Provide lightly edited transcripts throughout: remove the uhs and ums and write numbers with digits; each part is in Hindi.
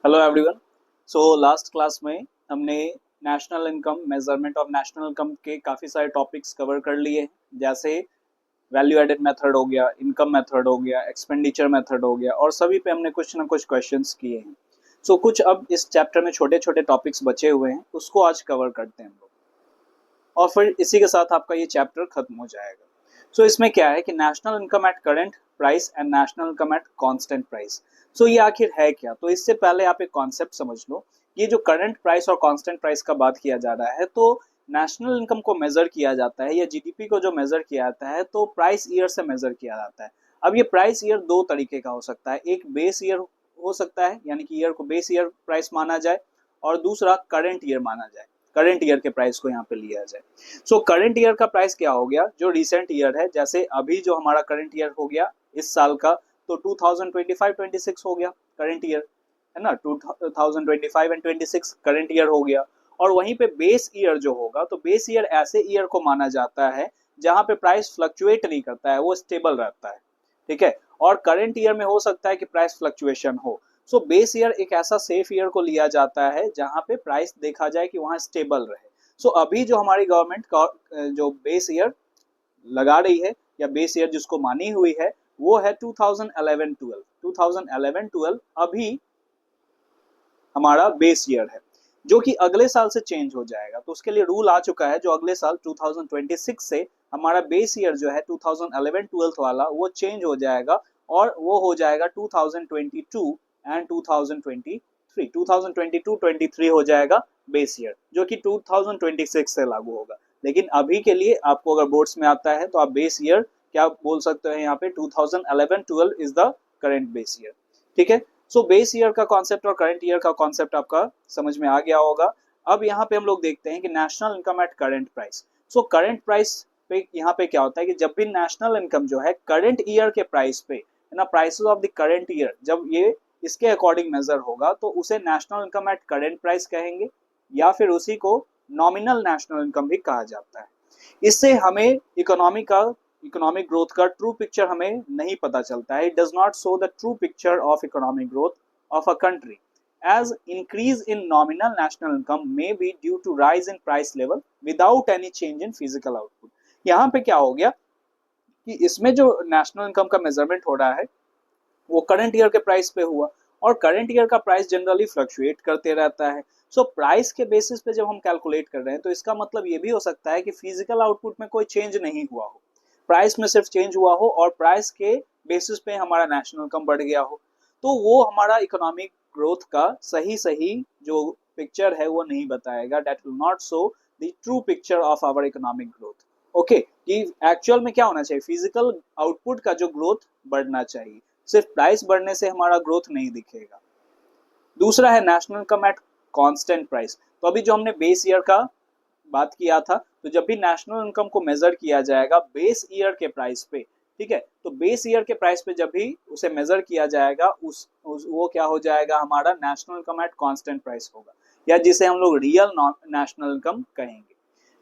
Hello everyone. So last class में हमने national income, measurement of national income के काफ़ी सारे टॉपिक्स कवर कर लिए हैं, जैसे वैल्यू एडेड मेथड हो गया, इनकम मेथड हो गया, एक्सपेंडिचर मेथड हो गया, और सभी पे हमने कुछ ना कुछ क्वेश्चंस किए हैं। सो कुछ अब इस चैप्टर में छोटे छोटे टॉपिक्स बचे हुए हैं, उसको आज कवर करते हैं हम लोग, और फिर इसी के साथ आपका ये चैप्टर खत्म हो जाएगा। सो इसमें क्या है कि national income at current price and national income at constant price. So ये आखिर है क्या? तो इससे पहले आप एक कॉन्सेप्ट समझ लो। ये जो करंट प्राइस और कांस्टेंट प्राइस का बात किया जा रहा है, तो नेशनल इनकम को मेजर किया जाता है या जीडीपी को जो मेजर किया जाता है, तो प्राइस ईयर से मेजर किया जाता है। अब ये प्राइस ईयर दो तरीके का हो सकता है, एक बेस ईयर हो सकता है, यानी कि ईयर को बेस ईयर प्राइस माना जाए, और दूसरा करंट ईयर माना जाए, करंट ईयर के प्राइस को यहाँ पे लिया जाए। सो करंट ईयर का प्राइस क्या हो गया? जो रिसेंट ईयर है, जैसे अभी जो हमारा करंट ईयर हो गया इस साल का, तो 2025-26 हो गया करंट ईयर, है ना। 2025 एंड 26 करंट ईयर हो गया। और वहीं पे बेस ईयर जो होगा, तो बेस ईयर ऐसे ईयर को माना जाता है जहां पे प्राइस फ्लक्चुएट नहीं करता है, वो स्टेबल रहता है, ठीक है। और करंट ईयर में हो सकता है कि प्राइस फ्लक्चुएशन हो। सो बेस ईयर एक ऐसा सेफ ईयर को लिया जाता है जहां पे प्राइस देखा जाए कि वहां स्टेबल रहे। सो अभी जो हमारी गवर्नमेंट का जो बेस ईयर लगा रही है, या बेस ईयर जिसको मानी हुई है, वो है 2011-12। 2011-12 अभी हमारा बेस ईयर है, जो कि अगले साल से चेंज हो जाएगा। तो उसके लिए रूल आ चुका है, जो अगले साल 2026 से हमारा बेस ईयर जो है 2011-12 वाला, वो चेंज हो जाएगा, और वो हो जाएगा 2022 एंड 2023। 2022-23 हो जाएगा बेस ईयर, जो कि 2026 से लागू होगा। लेकिन अभी के लिए आपको अगर बोर्ड्स में आता है, तो आप बेस ईयर क्या बोल सकते हैं यहाँ पे? 2011-12 is the current base year, ठीक है। सो बेस ईयर का कॉन्सेप्ट और करंट ईयर का कॉन्सेप्ट आपका समझ में आ गया होगा। अब यहाँ पे हम लोग देखते हैं कि national income at current price. So current price पे यहाँ पे क्या होता है कि जब भी नेशनल इनकम जो है करंट ईयर के प्राइस पे, है ना, prices of the current year, जब ये इसके अकॉर्डिंग मेजर होगा, तो उसे national income at current price कहेंगे, या फिर उसी को नॉमिनल नेशनल इनकम भी कहा जाता है। इससे हमें इकोनॉमिक ग्रोथ का ट्रू पिक्चर हमें नहीं पता चलता है। It does not show the true picture of economic growth of a country, as increase in nominal national income may be due to rise in price level without any change in physical output। यहाँ पे क्या हो गया कि इसमें जो नेशनल इनकम का मेजरमेंट हो रहा है, वो करंट ईयर के प्राइस पे हुआ, और करंट ईयर का प्राइस जनरली फ्लक्चुएट करते रहता है। सो प्राइस के बेसिस पे जब हम कैलकुलेट कर रहे हैं, तो इसका मतलब ये भी हो सकता है कि फिजिकल आउटपुट में कोई चेंज नहीं हुआ हो, प्राइस में सिर्फ चेंज हुआ हो, और प्राइस के बेसिस पे हमारा नेशनल इनकम बढ़ गया हो। तो वो हमारा इकोनॉमिक ग्रोथ का सही सही जो पिक्चर है वो नहीं बताएगा। That will not show the true picture of our economic growth. Okay, कि एक्चुअल में क्या होना चाहिए? फिजिकल आउटपुट का जो ग्रोथ बढ़ना चाहिए, सिर्फ प्राइस बढ़ने से हमारा ग्रोथ नहीं दिखेगा। दूसरा है national income at constant price. तो अभी जो हमने बेस ईयर का बात किया था, तो जब भी नेशनल इनकम को मेजर किया जाएगा बेस ईयर के प्राइस पे, ठीक है, तो बेस ईयर के प्राइस पे जब भी उसे मेजर किया जाएगा, वो क्या हो जाएगा? हमारा national income at constant price होगा, या जिसे हम लोग रियल नेशनल इनकम कहेंगे।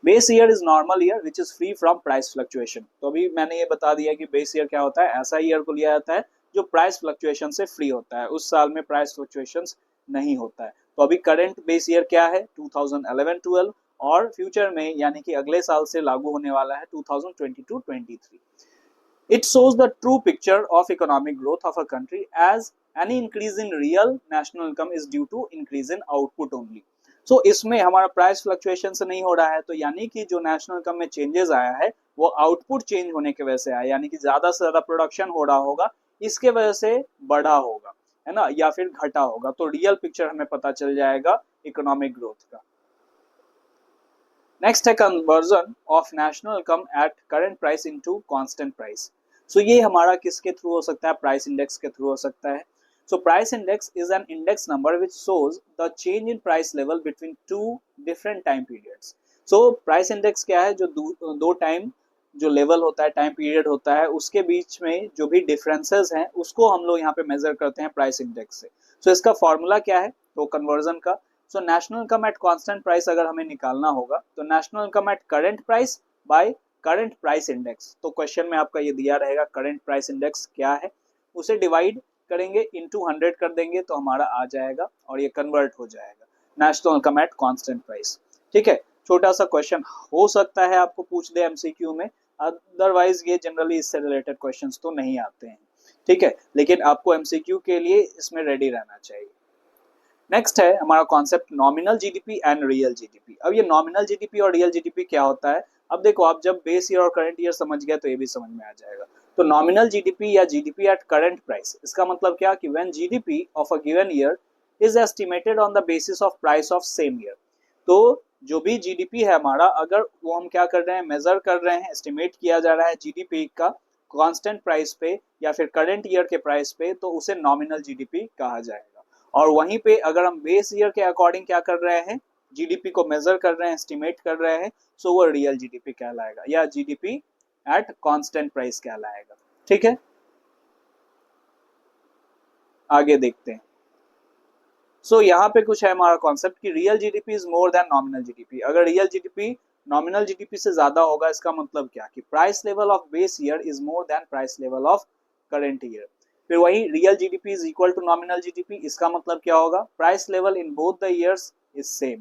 Base year is normal year which is free from price fluctuation. तो अभी मैंने ये बता दिया कि बेस ईयर क्या होता है। ऐसा ईयर को लिया जाता है जो प्राइस फ्लक्चुएशन से फ्री होता है, उस साल में प्राइस फ्लक्चुएशन नहीं होता है। तो अभी करंट बेस ईयर क्या है? 2011-12, और फ्यूचर में यानी कि अगले साल से लागू होने वाला है 2022-23। It shows the true picture of economic growth of a country, as any increase in real national income is due to increase in output only। So इसमें हमारा प्राइस फ्लक्चुएशन से नहीं हो रहा है, तो यानी कि जो नेशनल इनकम में चेंजेस आया है, वो आउटपुट चेंज होने की वजह से आया, यानी कि ज्यादा से ज्यादा प्रोडक्शन हो रहा होगा, इसके वजह से बढ़ा होगा, है ना, या फिर घटा होगा। तो रियल पिक्चर हमें पता चल जाएगा इकोनॉमिक ग्रोथ का। नेक्स्ट है conversion of national income at current price into constant price. So ये हमारा किसके थ्रू हो सकता है? प्राइस इंडेक्स के थ्रू हो सकता है। So price index is an index number which shows the change in price level between two different time periods. So price index क्या है? जो दो टाइम जो लेवल होता है, टाइम पीरियड होता है, उसके बीच में जो भी डिफरेंसेस हैं, उसको हम लोग यहाँ पे मेजर करते हैं प्राइस इंडेक्स से। सो इसका फॉर्मूला क्या है? तो कन्वर्जन का, so national income at constant price अगर हमें निकालना होगा, तो national income at current price by current price index. तो क्वेश्चन में आपका ये दिया रहेगा करंट प्राइस इंडेक्स क्या है, उसे डिवाइड करेंगे इनटू 100 कर देंगे तो हमारा आ जाएगा और ये कन्वर्ट हो जाएगा national income at constant price. ठीक है, छोटा सा क्वेश्चन हो सकता है आपको पूछ दे एमसीक्यू में, अदरवाइज ये जनरली इससे रिलेटेड क्वेश्चंस तो नहीं आते हैं। ठीक है, लेकिन आपको एमसीक्यू के लिए इसमें रेडी रहना चाहिए। नेक्स्ट है हमारा concept nominal GDP and real GDP. अब ये नॉमिनल जीडीपी और रियल जीडीपी क्या होता है, अब देखो आप जब बेस ईयर और करंट ईयर समझ गए तो ये भी समझ में आ जाएगा। तो नॉमिनल जीडीपी या जीडीपी एट करंट प्राइस, इसका मतलब क्या कि when GDP of a given year is estimated on the basis of price of same year. तो जो भी जीडीपी है हमारा, अगर वो हम क्या कर रहे हैं, मेजर कर रहे हैं, एस्टिमेट किया जा रहा है जीडीपी का कांस्टेंट प्राइस पे या फिर करंट ईयर के प्राइस पे, तो उसे नॉमिनल जीडीपी कहा जाएगा। और वहीं पे अगर हम बेस ईयर के अकॉर्डिंग क्या कर रहे हैं, जीडीपी को मेजर कर रहे हैं, एस्टिमेट कर रहे हैं, सो वो रियल जीडीपी कहलाएगा या जीडीपी एट कांस्टेंट प्राइस कहलाएगा। ठीक है, आगे देखते हैं। सो यहाँ पे कुछ है हमारा कॉन्सेप्ट कि real GDP is more than nominal GDP. अगर रियल जीडीपी नॉमिनल जीडीपी से ज्यादा होगा, इसका मतलब क्या कि price level of base year is more than price level of current year. फिर वही real GDP is equal to nominal GDP, इसका मतलब क्या होगा, price level in both the years is same.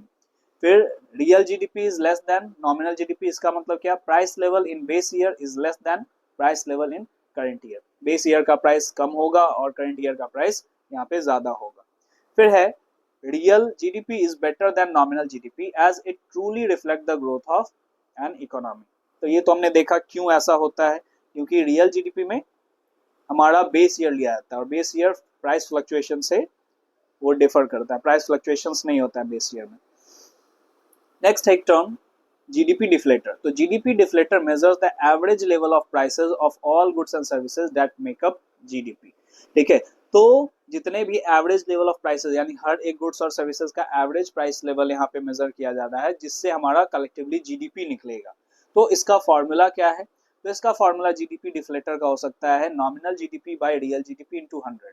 फिर real GDP is less than nominal GDP, इसका मतलब क्या, price level in base year is less then price level in current year. Base year का प्राइस कम होगा और करंट ईयर का प्राइस यहाँ पे ज्यादा होगा। फिर है real GDP is better than nominal GDP as it truly reflect the growth of an economy. तो ये तो हमने देखा क्यों ऐसा होता है, क्योंकि रियल जीडीपी में हमारा बेस ईयर लिया जाता है और बेस ईयर प्राइस फ्लक्चुएशन से वो डिफर करता है, प्राइस फ्लक्चुएशंस नहीं होता है बेस ईयर में। नेक्स्ट है एक टर्म जीडीपी डिफ्लेटर। तो GDP deflator measures the average level of prices of all goods and services that make up GDP. ठीक है, तो जितने भी एवरेज लेवल ऑफ प्राइसेस, यानी हर एक गुड्स और सर्विसेज का एवरेज प्राइस लेवल यहाँ पे मेजर किया जा रहा है, जिससे हमारा कलेक्टिवली जीडीपी निकलेगा। तो इसका फॉर्मूला क्या है, तो इसका फॉर्मूला जीडीपी डिफ्लेटर का हो सकता है nominal GDP by real GDP into 100,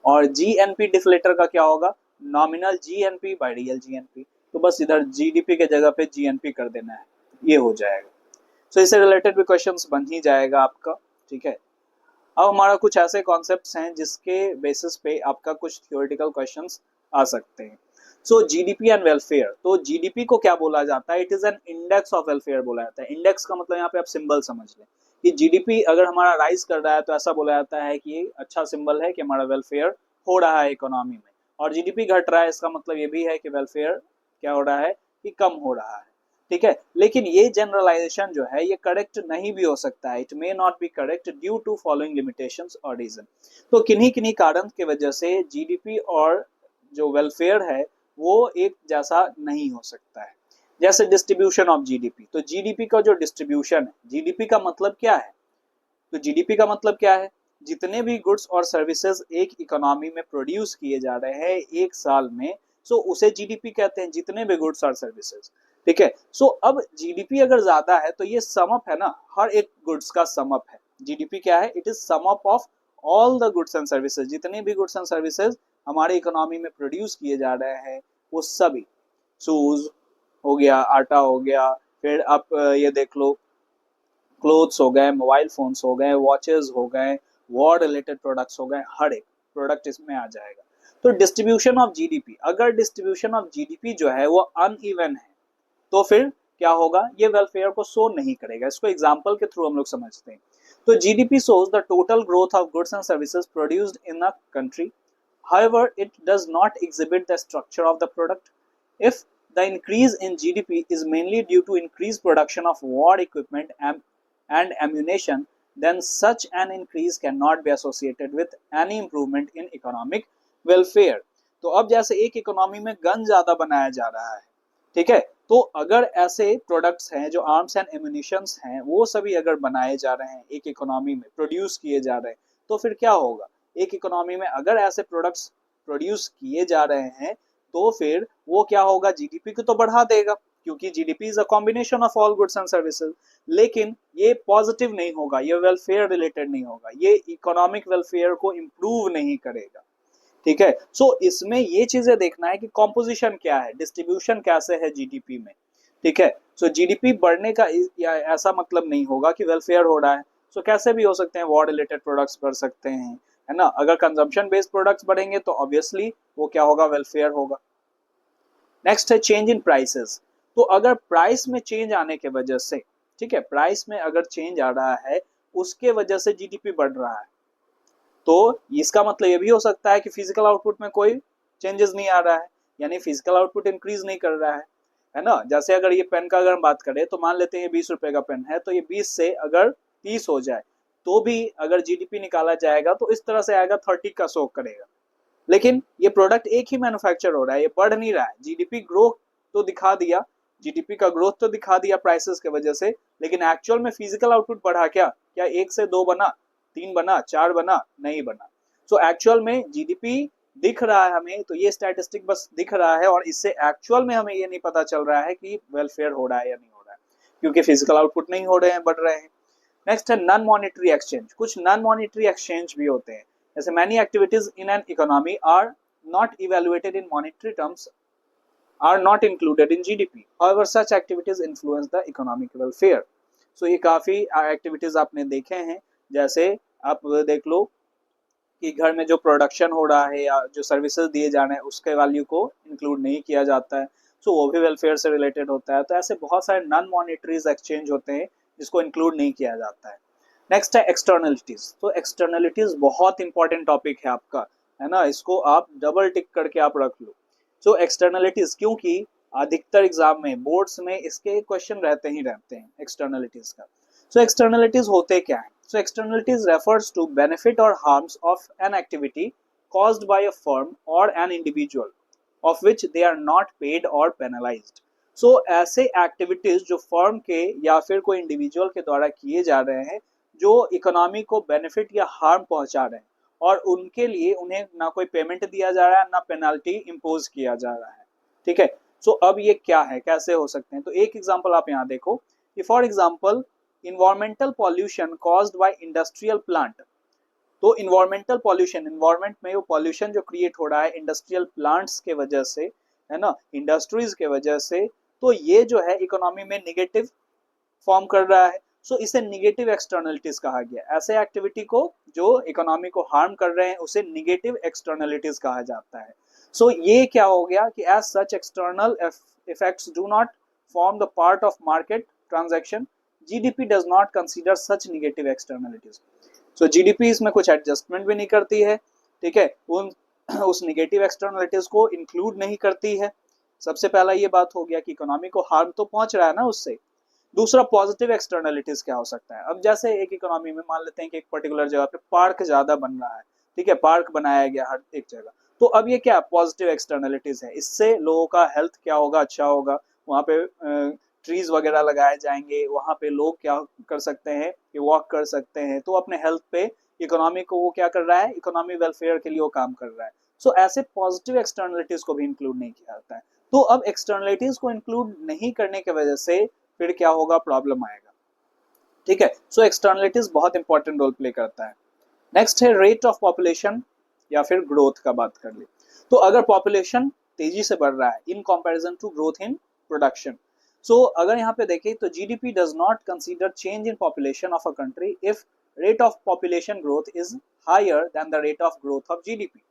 और जीएनपी डिफ्लेटर का क्या होगा, nominal GNP by real GNP. तो बस इधर जीडीपी के जगह पे जीएनपी कर देना है, ये हो जाएगा। सो इससे रिलेटेड भी क्वेश्चंस बन ही जाएगा आपका। ठीक है, अब हमारा कुछ ऐसे कॉन्सेप्ट्स हैं जिसके बेसिस पे आपका कुछ थियोरेटिकल क्वेश्चंस आ सकते हैं। सो जीडीपी एंड वेलफेयर। तो जीडीपी को क्या बोला जाता है, it is an index of welfare बोला जाता है। इंडेक्स का मतलब यहाँ पे आप सिंबल समझ लें कि जीडीपी अगर हमारा राइज कर रहा है तो ऐसा बोला जाता है कि ये अच्छा सिंबल है कि हमारा वेलफेयर हो रहा है इकोनॉमी में, और जीडीपी घट रहा है इसका मतलब ये भी है कि वेलफेयर क्या हो रहा है, कि कम हो रहा है। ठीक है, लेकिन ये जनरलाइजेशन जो है ये करेक्ट नहीं भी हो सकता है, it may not be correct due to following limitations और रीजन। तो किन्हीं किन्हीं कारण की वजह से जीडीपी और जो वेलफेयर है वो एक जैसा नहीं हो सकता है। जैसे डिस्ट्रीब्यूशन ऑफ जीडीपी। तो जीडीपी का जो डिस्ट्रीब्यूशन है, जीडीपी का मतलब क्या है, तो जीडीपी का मतलब क्या है, जितने भी गुड्स और सर्विसेज एक इकोनॉमी में प्रोड्यूस किए जा रहे हैं एक साल में, सो उसे जीडीपी कहते हैं, जितने भी गुड्स और सर्विसेज। ठीक है, सो अब जीडीपी अगर ज्यादा है तो ये सम अप है ना, हर एक गुड्स का सम अप है। जीडीपी क्या है, it is sum up of all the goods and services, जितने भी गुड्स एंड सर्विसेज हमारे इकोनॉमी में प्रोड्यूस किए जा रहे हैं वो सभी, शूज हो गया, आटा हो गया, फिर आप ये देख लो क्लोथ्स हो गए, मोबाइल फोन्स हो गए, वॉचेस हो गए, वॉर रिलेटेड प्रोडक्ट्स हो गए, हर एक प्रोडक्ट इसमें आ जाएगा। तो डिस्ट्रीब्यूशन ऑफ जीडीपी, अगर डिस्ट्रीब्यूशन ऑफ जीडीपी जो है वो अनइवन है तो फिर क्या होगा, ये वेलफेयर को शो नहीं करेगा। इसको एग्जांपल के थ्रू हम लोग समझते हैं। तो GDP shows the total growth of goods and services produced in a country, however it does not exhibit the structure of the product. If the increase in GDP is mainly due to increased production of war equipment and ammunition, then such an increase cannot be associated with any improvement in economic welfare. तो अब जैसे एक इकोनॉमी में गन ज्यादा बनाया जा रहा है, ठीक है, तो अगर ऐसे प्रोडक्ट्स हैं जो आर्म्स एंड एम्यूनिशंस हैं वो सभी अगर बनाए जा रहे हैं एक इकोनॉमी में, प्रोड्यूस किए जा रहे हैं, तो फिर क्या होगा, एक इकोनॉमी में अगर ऐसे प्रोडक्ट्स प्रोड्यूस किए जा रहे हैं तो फिर वो क्या होगा, जीडीपी को तो बढ़ा देगा, क्योंकि GDP is a combination of all goods and services. लेकिन ये पॉजिटिव नहीं होगा, ये वेलफेयर रिलेटेड नहीं होगा, ये इकोनॉमिक वेलफेयर को इम्प्रूव नहीं करेगा। ठीक है, सो इसमें ये चीजें देखना है कि कॉम्पोजिशन क्या है, डिस्ट्रीब्यूशन कैसे है जीडीपी में। ठीक है, सो जीडीपी बढ़ने का ऐसा मतलब नहीं होगा कि वेलफेयर हो रहा है। सो कैसे भी हो सकते हैं, वॉर रिलेटेड प्रोडक्ट्स बढ़ सकते हैं, है ना। अगर कंजम्पशन बेस्ड प्रोडक्ट्स बढ़ेंगे तो ऑब्वियसली वो क्या होगा, वेलफेयर होगा। नेक्स्ट है चेंज इन प्राइसेस। तो अगर प्राइस में चेंज आने के वजह से, ठीक है, प्राइस में अगर चेंज आ रहा है उसके वजह से जीडीपी बढ़ रहा है, तो इसका मतलब ये भी हो सकता है कि फिजिकल आउटपुट में कोई चेंजेस नहीं आ रहा है, यानी फिजिकल आउटपुट इंक्रीज नहीं कर रहा है ना। जैसे अगर ये पेन का अगर हम बात करें तो मान लेते हैं ये 20 रुपए का पेन है, तो ये 20 से अगर 30 हो जाए तो भी अगर जीडीपी निकाला जाएगा तो इस तरह से आएगा 30 का शो करेगा। लेकिन ये प्रोडक्ट एक ही मैन्युफैक्चर हो रहा है, ये बढ़ नहीं रहा है। जीडीपी ग्रोथ तो दिखा दिया, जीडीपी का ग्रोथ तो दिखा दिया प्राइसेस के वजह से, लेकिन एक्चुअल में फिजिकल आउटपुट बढ़ा क्या, क्या 1 से 2 बना, 3 बना, 4 बना, नहीं बना। सो एक्चुअल में जीडीपी दिख रहा है हमें, तो ये स्टैटिस्टिक बस दिख रहा है और इससे एक्चुअल में हमें ये नहीं पता चल रहा है कि वेलफेयर हो रहा है या नहीं हो रहा है, क्योंकि फिजिकल आउटपुट नहीं हो रहे हैं, बढ़ रहे हैं। नेक्स्ट है नॉन मॉनिटरी एक्सचेंज। कुछ नॉन मॉनिटरी एक्सचेंज भी होते हैं, जैसे many activities in an economy are not evaluated in monetary terms are not included in GDP. However, such activities influence the economic welfare. So ये काफी एक्टिविटीज आपने देखे हैं, जैसे आप देख लो कि घर में जो प्रोडक्शन हो रहा है या जो सर्विसेज दिए जा रहे हैं उसके वैल्यू को इंक्लूड नहीं किया जाता है, सो वो भी वेलफेयर से रिलेटेड होता है। तो ऐसे बहुत सारे नॉन मॉनिटरीज एक्सचेंज होते हैं जिसको इंक्लूड नहीं किया जाता है। नेक्स्ट है एक्सटर्नलिटीज। तो एक्सटर्नलिटीज बहुत इंपॉर्टेंट टॉपिक है आपका, है ना, इसको आप डबल टिक करके आप रख लो। सो एक्सटर्नलिटीज, क्योंकि अधिकतर एग्जाम में बोर्ड्स में इसके क्वेश्चन रहते ही रहते हैं एक्सटर्नलिटीज का। सो एक्सटर्नलिटीज होते क्या है? So externalities refers to benefit or harms of an activity caused by a firm or an individual of which they are not paid or penalized. So ऐसे activities जो firm के या फिर कोई individual के द्वारा किए जा रहे हैं जो इकोनॉमी को बेनिफिट या हार्म पहुंचा रहे हैं और उनके लिए उन्हें ना कोई पेमेंट दिया जा रहा है ना पेनाल्टी इम्पोज किया जा रहा है, ठीक है। सो अब ये क्या है, कैसे हो सकते हैं? तो एक एग्जांपल आप यहाँ देखो कि for example environmental pollution caused by industrial plant. तो इन्वायरमेंटल पॉल्यूशन, इन्वायरमेंट में वो पॉल्यूशन जो क्रिएट हो रहा है इंडस्ट्रियल प्लांट्स के वजह से, है ना, इंडस्ट्रीज के वजह से, तो ये जो है इकोनॉमी में निगेटिव फॉर्म कर रहा है। सो इसे निगेटिव एक्सटर्नलिटीज कहा गया। ऐसे एक्टिविटी को जो इकोनॉमी को हार्म कर रहे हैं उसे निगेटिव एक्सटर्नलिटीज कहा जाता है। सो ये क्या हो गया कि as such external effects do not form the part of market transaction, GDP does not consider such negative externalities. So GDP इसमें कुछ एडजस्टमेंट भी नहीं करती है, ठीक है, उस निगेटिव एक्सटर्नलिटीज को इंक्लूड नहीं करती है। सबसे पहला ये बात हो गया कि इकोनॉमी को हार्म तो पहुंच रहा है ना उससे। दूसरा पॉजिटिव एक्सटर्नलिटीज क्या हो सकता है? अब जैसे एक इकोनॉमी में मान लेते हैं कि एक पर्टिकुलर जगह पे पार्क ज्यादा बन रहा है, ठीक है, पार्क बनाया गया हर एक जगह, तो अब ये क्या पॉजिटिव एक्सटर्नलिटीज है, इससे लोगों का हेल्थ क्या होगा, अच्छा होगा, वहाँ पे ट्रीज वगैरह लगाए जाएंगे, वहाँ पे लोग क्या कर सकते हैं कि वॉक कर सकते हैं, तो अपने हेल्थ पे इकोनॉमी को वो क्या कर रहा है, इकोनॉमी वेलफेयर के लिए वो काम कर रहा है। सो ऐसे पॉजिटिव एक्सटर्नलिटीज को भी इंक्लूड नहीं किया जाता है। तो अब एक्सटर्नलिटीज को इंक्लूड नहीं करने की वजह से फिर क्या होगा, प्रॉब्लम आएगा, ठीक है। सो एक्सटर्नलिटीज बहुत इंपॉर्टेंट रोल प्ले करता है। नेक्स्ट है रेट ऑफ पॉपुलेशन या फिर ग्रोथ का बात कर ले। तो अगर पॉपुलेशन तेजी से बढ़ रहा है in comparison to growth in production, so अगर यहाँ पे देखें तो GDP does not consider change in population of a country if rate of population growth is higher than the rate of growth of GDP.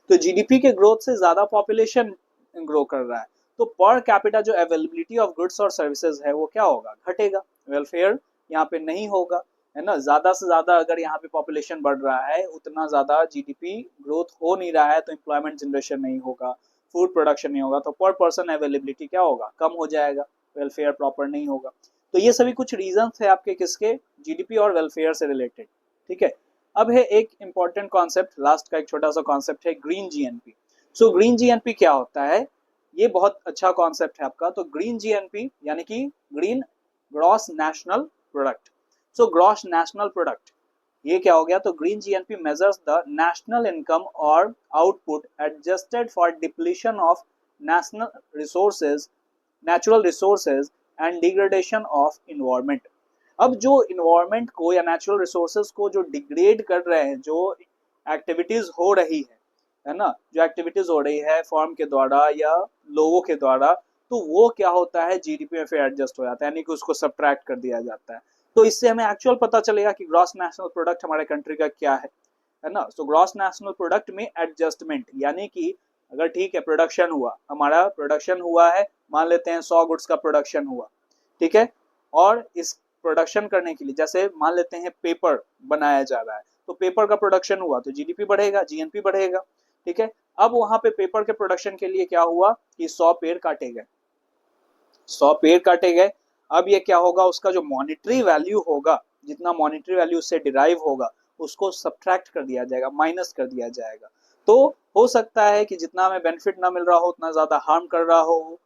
तो जीडीपी के ग्रोथ से ज्यादा पॉपुलेशन ग्रो कर रहा है, तो पर कैपिटा जो अवेलेबिलिटी ऑफ गुड्स और सर्विसेज है वो क्या होगा, घटेगा, वेलफेयर यहाँ पे नहीं होगा, है ना। ज्यादा से ज्यादा अगर यहाँ पे पॉपुलेशन बढ़ रहा है उतना ज्यादा जीडीपी ग्रोथ हो नहीं रहा है, तो एम्प्लॉयमेंट जनरेशन नहीं होगा, फूड प्रोडक्शन नहीं होगा, तो पर पर्सन अवेलेबिलिटी क्या होगा, कम हो जाएगा, वेलफेयर प्रॉपर नहीं होगा। तो ये सभी कुछ रीजन है आपके किसके, जीडीपी और वेलफेयर से रिलेटेड, ठीक है। अब है एक इंपॉर्टेंट कॉन्सेप्ट, लास्ट का एक छोटा सा कॉन्सेप्ट है green GNP. So green GNP क्या होता है, ये बहुत अच्छा कॉन्सेप्ट है आपका। तो ग्रीन जीएनपी यानी कि green gross national product. So gross national product ये क्या हो गया, तो green GNP measures the national income और output adjusted for depletion of national resources, natural resources and degradation of environment. अब जो इन्वायरमेंट को या नेचुरल रिसोर्सेज को जो डिग्रेड कर रहे हैं, जो एक्टिविटीज हो रही है ना, जो एक्टिविटीज हो रही है फॉर्म के द्वारा या लोगों के द्वारा, तो वो क्या होता है, जीडीपी में फिर एडजस्ट हो जाता है, यानी कि उसको सब्ट्रैक्ट कर दिया जाता है। तो इससे हमें एक्चुअल पता चलेगा कि ग्रॉस नेशनल प्रोडक्ट हमारे कंट्री का क्या है। है ना। सो ग्रॉस नेशनल प्रोडक्ट में एडजस्टमेंट, यानी कि अगर ठीक है प्रोडक्शन हुआ, हमारा प्रोडक्शन हुआ है, मान लेते हैं 100 गुड्स का प्रोडक्शन हुआ, ठीक है, और इस प्रोडक्शन करने के लिए जैसे मान लेते हैं पेपर बनाया जा रहा है, तो पेपर का प्रोडक्शन हुआ तो जीडीपी बढ़ेगा, जीएनपी बढ़ेगा, ठीक है। अब वहां पे पेपर के प्रोडक्शन के लिए क्या हुआ कि 100 पेड़ काटे गए, 100 पेड़ काटे गए। अब ये क्या होगा, उसका जो मॉनिटरी वैल्यू होगा, जितना मॉनिटरी वैल्यू उससे डिराइव होगा, उसको सब्ट्रैक्ट कर दिया जाएगा, माइनस कर दिया जाएगा। तो हो सकता है कि जितना हमें बेनिफिट ना मिल रहा हो उतना ज्यादा हार्म कर रहा हो,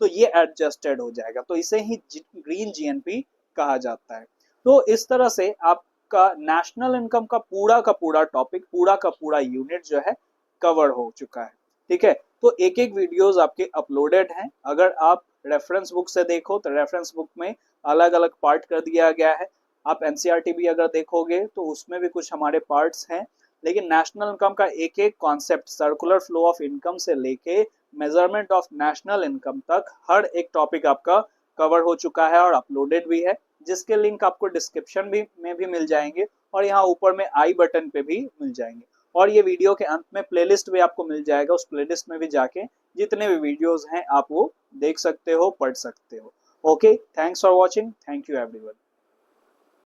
तो ये एडजस्टेड हो जाएगा, तो इसे ही ग्रीन जीएनपी कहा जाता है। तो इस तरह से आपका नेशनल इनकम का पूरा टॉपिक, पूरा का पूरा यूनिट जो है कवर हो चुका है, ठीक है। तो एक एक वीडियोस आपके अपलोडेड हैं, अगर आप रेफरेंस बुक से देखो तो रेफरेंस बुक में अलग अलग पार्ट कर दिया गया है। आप एनसीईआरटी भी अगर देखोगे तो उसमें भी कुछ हमारे पार्ट्स हैं, लेकिन नेशनल इनकम का एक एक concept, circular flow of income से लेके मेजरमेंट ऑफ नेशनल इनकम तक हर एक टॉपिक आपका कवर हो चुका है और अपलोडेड भी है, जिसके लिंक आपको डिस्क्रिप्शन में भी मिल जाएंगे और यहाँ ऊपर में आई बटन पे भी मिल जाएंगे। और ये वीडियो के अंत में प्लेलिस्ट भी आपको मिल जाएगा, उस प्लेलिस्ट में भी जाके जितने भी वीडियोस हैं आप वो देख सकते हो, पढ़ सकते हो। Okay, thanks for watching, thank you everyone.